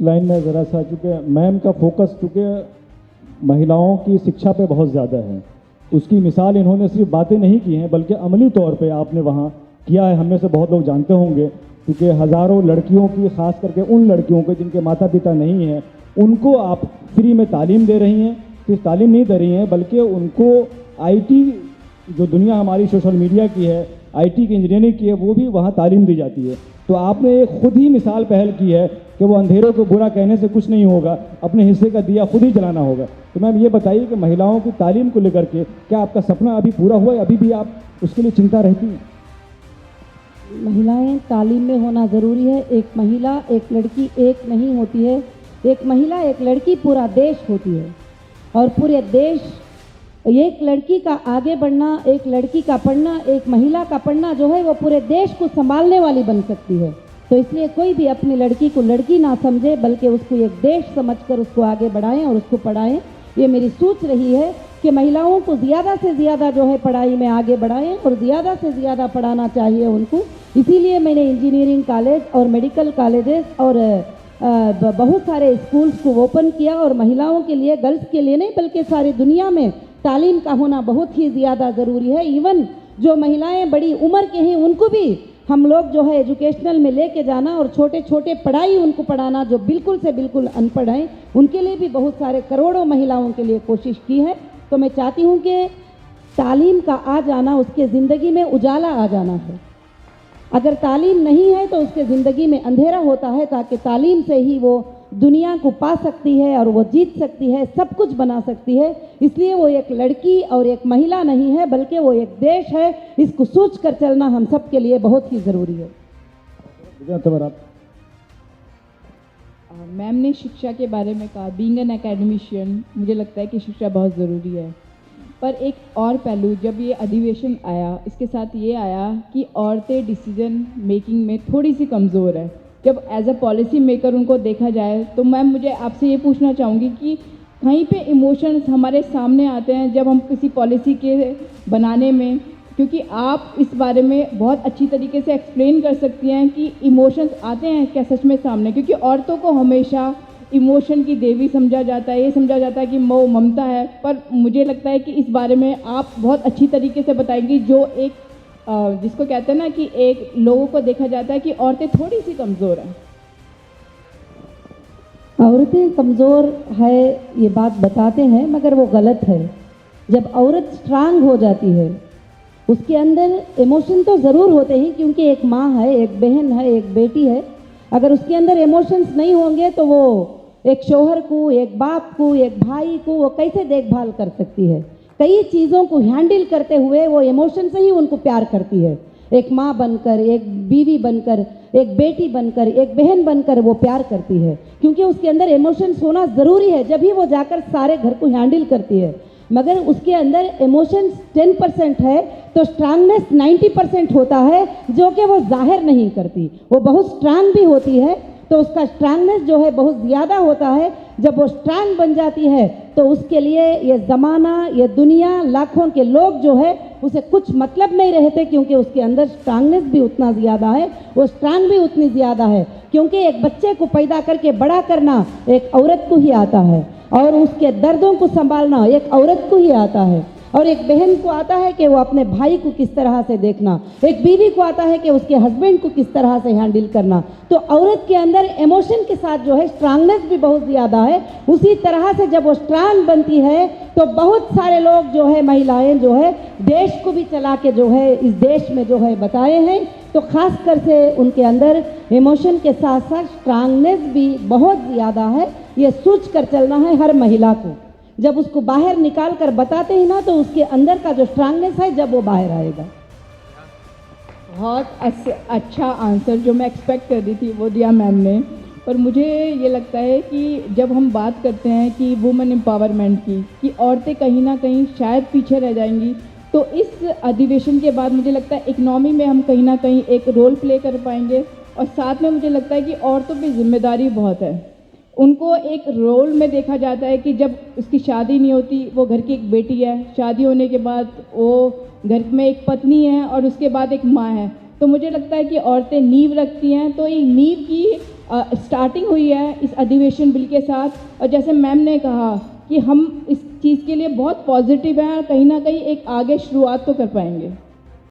Line में ज़रा सा, चूँकि मैम का फोकस चूँकि महिलाओं की शिक्षा पे बहुत ज़्यादा है, उसकी मिसाल इन्होंने सिर्फ बातें नहीं की हैं बल्कि अमली तौर पे आपने वहाँ किया है। हमें से बहुत लोग जानते होंगे, क्योंकि हज़ारों लड़कियों की, ख़ास करके उन लड़कियों को जिनके माता पिता नहीं हैं, उनको आप फ्री में तालीम दे रही हैं। सिर्फ तालीम नहीं दे रही हैं बल्कि उनको आईटी, जो दुनिया हमारी सोशल मीडिया की है, आईटी की, इंजीनियरिंग की है, वो भी वहाँ तालीम दी जाती है। तो आपने एक खुद ही मिसाल पहल की है कि वो अंधेरों को बुरा कहने से कुछ नहीं होगा, अपने हिस्से का दिया खुद ही जलाना होगा। तो मैम ये बताइए कि महिलाओं की तालीम को लेकर के क्या आपका सपना अभी पूरा हुआ है, अभी भी आप उसके लिए चिंता रहती हैं? महिलाएं तालीम में होना ज़रूरी है। एक महिला, एक लड़की एक नहीं होती है। एक महिला, एक लड़की पूरा देश होती है, और पूरे देश, एक लड़की का आगे बढ़ना, एक लड़की का पढ़ना, एक महिला का पढ़ना जो है वो पूरे देश को संभालने वाली बन सकती है। तो इसलिए कोई भी अपनी लड़की को लड़की ना समझे बल्कि उसको एक देश समझकर उसको आगे बढ़ाएं और उसको पढ़ाएं। ये मेरी सोच रही है कि महिलाओं को ज़्यादा से ज़्यादा जो है पढ़ाई में आगे बढ़ाएं और ज़्यादा से ज़्यादा पढ़ाना चाहिए उनको। इसीलिए मैंने इंजीनियरिंग कॉलेज और मेडिकल कॉलेजेस और बहुत सारे स्कूल्स को ओपन किया, और महिलाओं के लिए, गर्ल्स के लिए नहीं बल्कि सारी दुनिया में तालीम का होना बहुत ही ज़्यादा ज़रूरी है। इवन जो महिलाएं बड़ी उम्र के हैं उनको भी हम लोग जो है एजुकेशनल में लेके जाना और छोटे छोटे पढ़ाई उनको पढ़ाना, जो बिल्कुल से बिल्कुल अनपढ़ हैं, उनके लिए भी बहुत सारे करोड़ों महिलाओं के लिए कोशिश की है। तो मैं चाहती हूँ कि तालीम का आ जाना, उसके ज़िंदगी में उजाला आ जाना है। अगर तालीम नहीं है तो उसके ज़िंदगी में अंधेरा होता है, ताकि तालीम से ही वो दुनिया को पा सकती है और वो जीत सकती है, सब कुछ बना सकती है। इसलिए वो एक लड़की और एक महिला नहीं है बल्कि वो एक देश है। इसको सोच कर चलना हम सब के लिए बहुत ही ज़रूरी है। मैम ने शिक्षा के बारे में कहा, बीइंग एन एकेडमिशियन, मुझे लगता है कि शिक्षा बहुत ज़रूरी है। पर एक और पहलू, जब ये अधिवेशन आया, इसके साथ ये आया कि औरतें डिसीजन मेकिंग में थोड़ी सी कमज़ोर है। जब एज अ पॉलिसी मेकर उनको देखा जाए तो मैम मुझे आपसे ये पूछना चाहूँगी कि कहीं पे इमोशंस हमारे सामने आते हैं जब हम किसी पॉलिसी के बनाने में, क्योंकि आप इस बारे में बहुत अच्छी तरीके से एक्सप्लेन कर सकती हैं कि इमोशंस आते हैं क्या सच में सामने, क्योंकि औरतों को हमेशा इमोशन की देवी समझा जाता है, ये समझा जाता है कि वो ममता है। पर मुझे लगता है कि इस बारे में आप बहुत अच्छी तरीके से बताएंगी, जो एक जिसको कहते हैं ना कि एक लोगों को देखा जाता है कि औरतें थोड़ी सी कमज़ोर हैं। औरतें कमज़ोर है ये बात बताते हैं, मगर वो गलत है। जब औरत स्ट्रांग हो जाती है, उसके अंदर इमोशन तो ज़रूर होते हैं, क्योंकि एक माँ है, एक बहन है, एक बेटी है। अगर उसके अंदर इमोशंस नहीं होंगे तो वो एक शौहर को, एक बाप को, एक भाई को वो कैसे देखभाल कर सकती है। कई चीज़ों को हैंडल करते हुए वो इमोशन से ही उनको प्यार करती है। एक माँ बनकर, एक बीवी बनकर, एक बेटी बनकर, एक बहन बनकर वो प्यार करती है, क्योंकि उसके अंदर इमोशंस होना ज़रूरी है, जब ही वो जाकर सारे घर को हैंडल करती है। मगर उसके अंदर इमोशंस 10% है तो स्ट्रांगनेस 90% होता है, जो कि वो जाहिर नहीं करती। वो बहुत स्ट्रांग भी होती है तो उसका स्ट्रांगनेस जो है बहुत ज़्यादा होता है। जब वो स्ट्रांग बन जाती है तो उसके लिए ये ज़माना, ये दुनिया, लाखों के लोग जो है उसे कुछ मतलब नहीं रहते, क्योंकि उसके अंदर स्ट्रांगनेस भी उतना ज़्यादा है, वो स्ट्रांग भी उतनी ज़्यादा है। क्योंकि एक बच्चे को पैदा करके बड़ा करना एक औरत को ही आता है, और उसके दर्दों को संभालना एक औरत को ही आता है, और एक बहन को आता है कि वो अपने भाई को किस तरह से देखना, एक बीवी को आता है कि उसके हस्बैंड को किस तरह से हैंडल करना। तो औरत के अंदर इमोशन के साथ जो है स्ट्रांगनेस भी बहुत ज़्यादा है। उसी तरह से जब वो स्ट्रांग बनती है तो बहुत सारे लोग जो है, महिलाएं जो है, देश को भी चला के जो है इस देश में जो है बताए हैं। तो ख़ास कर से उनके अंदर इमोशन के साथ साथ स्ट्रांगनेस भी बहुत ज़्यादा है। ये सोच कर चलना है हर महिला को। जब उसको बाहर निकाल कर बताते हैं ना, तो उसके अंदर का जो स्ट्रांगनेस है जब वो बाहर आएगा। बहुत अच्छा आंसर जो मैं एक्सपेक्ट कर रही थी वो दिया मैम ने। पर मुझे ये लगता है कि जब हम बात करते हैं कि वुमेन एम्पावरमेंट की, कि औरतें कहीं ना कहीं शायद पीछे रह जाएंगी, तो इस अधिवेशन के बाद मुझे लगता है इकनॉमी में हम कहीं ना कहीं एक रोल प्ले कर पाएंगे। और साथ में मुझे लगता है कि औरतों की जिम्मेदारी बहुत है। उनको एक रोल में देखा जाता है कि जब उसकी शादी नहीं होती, वो घर की एक बेटी है, शादी होने के बाद वो घर में एक पत्नी है और उसके बाद एक माँ है। तो मुझे लगता है कि औरतें नींव रखती हैं, तो ये नींव की स्टार्टिंग हुई है इस अधिवेशन बिल के साथ, और जैसे मैम ने कहा कि हम इस चीज़ के लिए बहुत पॉजिटिव हैं और कहीं ना कहीं एक आगे शुरुआत तो कर पाएंगे।